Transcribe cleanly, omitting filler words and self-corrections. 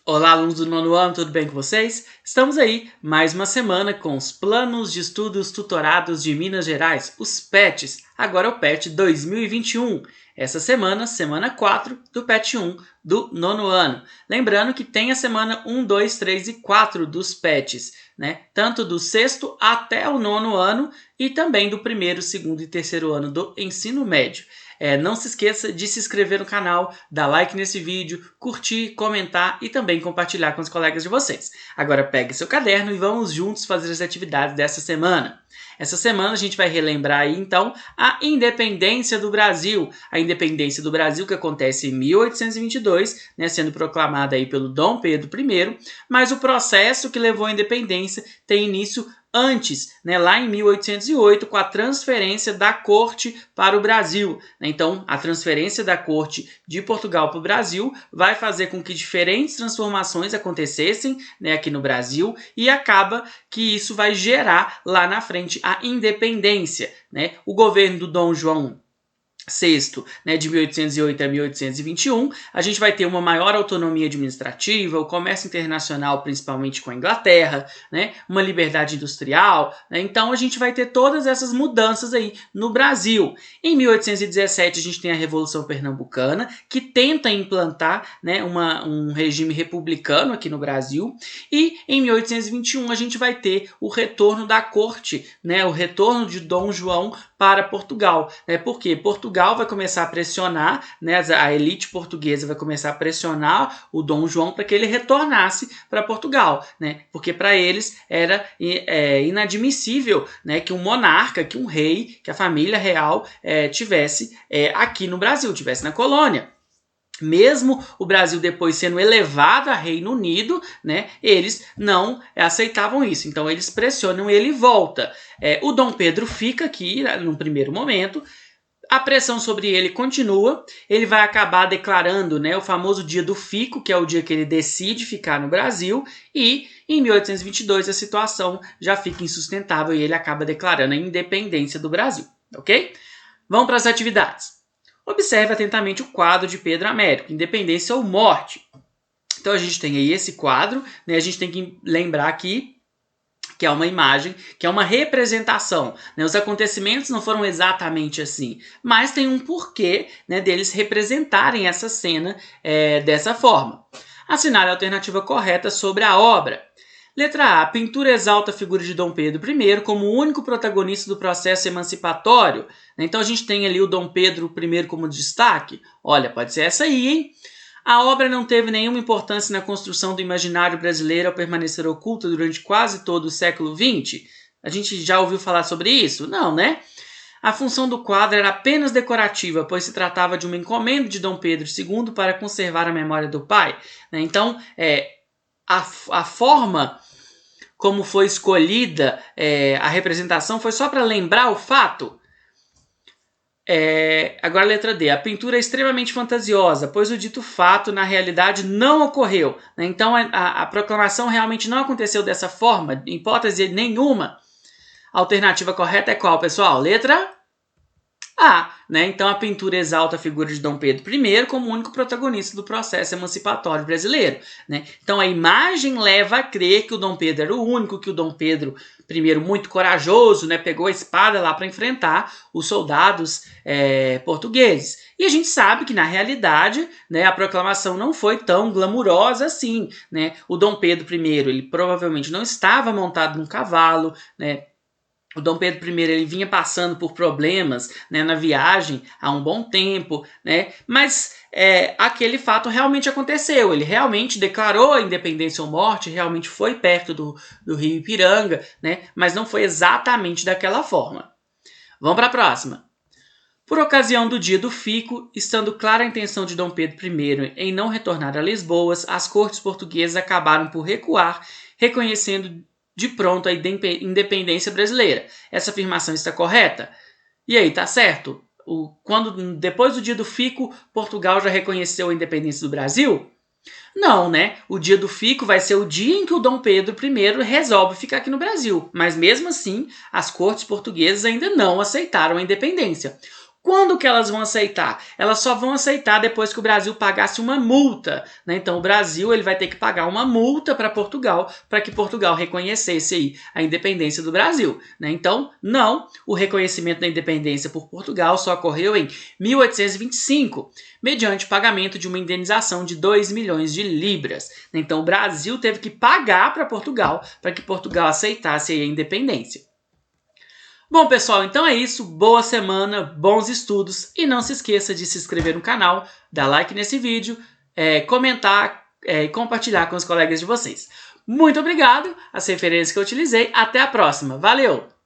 Olá, alunos do nono ano, tudo bem com vocês? Estamos aí, mais uma semana com os Planos de Estudos Tutorados de Minas Gerais, os PETs, agora o PET 2021. Essa semana, semana 4 do PET 1 do nono ano. Lembrando que tem a semana 1, 2, 3 e 4 dos PETs, né? Tanto do sexto até o nono ano e também do primeiro, segundo e terceiro ano do ensino médio. Não se esqueça de se inscrever no canal, dar like nesse vídeo, curtir, comentar e também compartilhar com os colegas de vocês. Agora pegue seu caderno e vamos juntos fazer as atividades dessa semana. Essa semana a gente vai relembrar aí, então, a independência do Brasil. A independência do Brasil que acontece em 1822, né, sendo proclamada aí pelo Dom Pedro I, mas o processo que levou à independência tem início antes, né, lá em 1808, com a transferência da corte para o Brasil. Então, a transferência da corte de Portugal para o Brasil vai fazer com que diferentes transformações acontecessem, né, aqui no Brasil, e acaba que isso vai gerar lá na frente a independência, né? O governo do Dom João VI, né, de 1808 a 1821, a gente vai ter uma maior autonomia administrativa, o comércio internacional, principalmente com a Inglaterra, né, uma liberdade industrial, né, então a gente vai ter todas essas mudanças aí no Brasil. Em 1817 a gente tem a Revolução Pernambucana, que tenta implantar, né, um regime republicano aqui no Brasil, e em 1821 a gente vai ter o retorno da corte, né, o retorno de Dom João para Portugal, né, porque Portugal vai começar a pressionar, né, a elite portuguesa vai começar a pressionar o Dom João para que ele retornasse para Portugal, né, porque para eles era inadmissível, né, que um monarca, que um rei, que a família real tivesse aqui no Brasil, tivesse na colônia. Mesmo o Brasil depois sendo elevado a Reino Unido, né, eles não aceitavam isso. Então eles pressionam e ele volta. O Dom Pedro fica aqui no primeiro momento. A pressão sobre ele continua, ele vai acabar declarando, né, o famoso dia do fico, que é o dia que ele decide ficar no Brasil, e em 1822 a situação já fica insustentável e ele acaba declarando a independência do Brasil, ok? Vamos para as atividades. Observe atentamente o quadro de Pedro Américo, Independência ou Morte. Então a gente tem aí esse quadro, né, a gente tem que lembrar aqui que é uma imagem, que é uma representação, né? Os acontecimentos não foram exatamente assim, mas tem um porquê, né, deles representarem essa cena dessa forma. Assinale a alternativa correta sobre a obra. Letra A. A pintura exalta a figura de Dom Pedro I como o único protagonista do processo emancipatório. Então a gente tem ali o Dom Pedro I como destaque. Olha, pode ser essa aí, hein? A obra não teve nenhuma importância na construção do imaginário brasileiro ao permanecer oculta durante quase todo o século XX? A gente já ouviu falar sobre isso? Não, né? A função do quadro era apenas decorativa, pois se tratava de uma encomenda de Dom Pedro II para conservar a memória do pai. Né? Então, a forma como foi escolhida a representação foi só para lembrar o fato. Agora a letra D. A pintura é extremamente fantasiosa, pois o dito fato, na realidade, não ocorreu. Né? Então, a proclamação realmente não aconteceu dessa forma, em hipótese nenhuma. A alternativa correta é qual, pessoal? Letra A. Né? Então, a pintura exalta a figura de Dom Pedro I como o único protagonista do processo emancipatório brasileiro. Né? Então, a imagem leva a crer que o Dom Pedro era o único, que o Dom Pedro I, muito corajoso, né, pegou a espada lá para enfrentar os soldados portugueses. E a gente sabe que, na realidade, né, a proclamação não foi tão glamurosa assim. Né? O Dom Pedro I, ele provavelmente não estava montado num cavalo, né? O Dom Pedro I ele vinha passando por problemas, né, na viagem há um bom tempo, né, mas aquele fato realmente aconteceu. Ele realmente declarou a independência ou morte, realmente foi perto do Rio Ipiranga, né, mas não foi exatamente daquela forma. Vamos para a próxima. Por ocasião do dia do fico, estando clara a intenção de Dom Pedro I em não retornar a Lisboa, as cortes portuguesas acabaram por recuar, reconhecendo de pronto a independência brasileira. Essa afirmação está correta? E aí, tá certo? Depois do dia do fico, Portugal já reconheceu a independência do Brasil? Não, né? O dia do fico vai ser o dia em que o Dom Pedro I resolve ficar aqui no Brasil. Mas mesmo assim, as cortes portuguesas ainda não aceitaram a independência. Quando que elas vão aceitar? Elas só vão aceitar depois que o Brasil pagasse uma multa, né? Então o Brasil ele vai ter que pagar uma multa para Portugal, para que Portugal reconhecesse aí a independência do Brasil, né? Então, não, o reconhecimento da independência por Portugal só ocorreu em 1825, mediante o pagamento de uma indenização de 2 milhões de libras. Então o Brasil teve que pagar para Portugal para que Portugal aceitasse aí a independência. Bom, pessoal, então é isso. Boa semana, bons estudos e não se esqueça de se inscrever no canal, dar like nesse vídeo, comentar e compartilhar com os colegas de vocês. Muito obrigado, as referências que eu utilizei. Até a próxima. Valeu!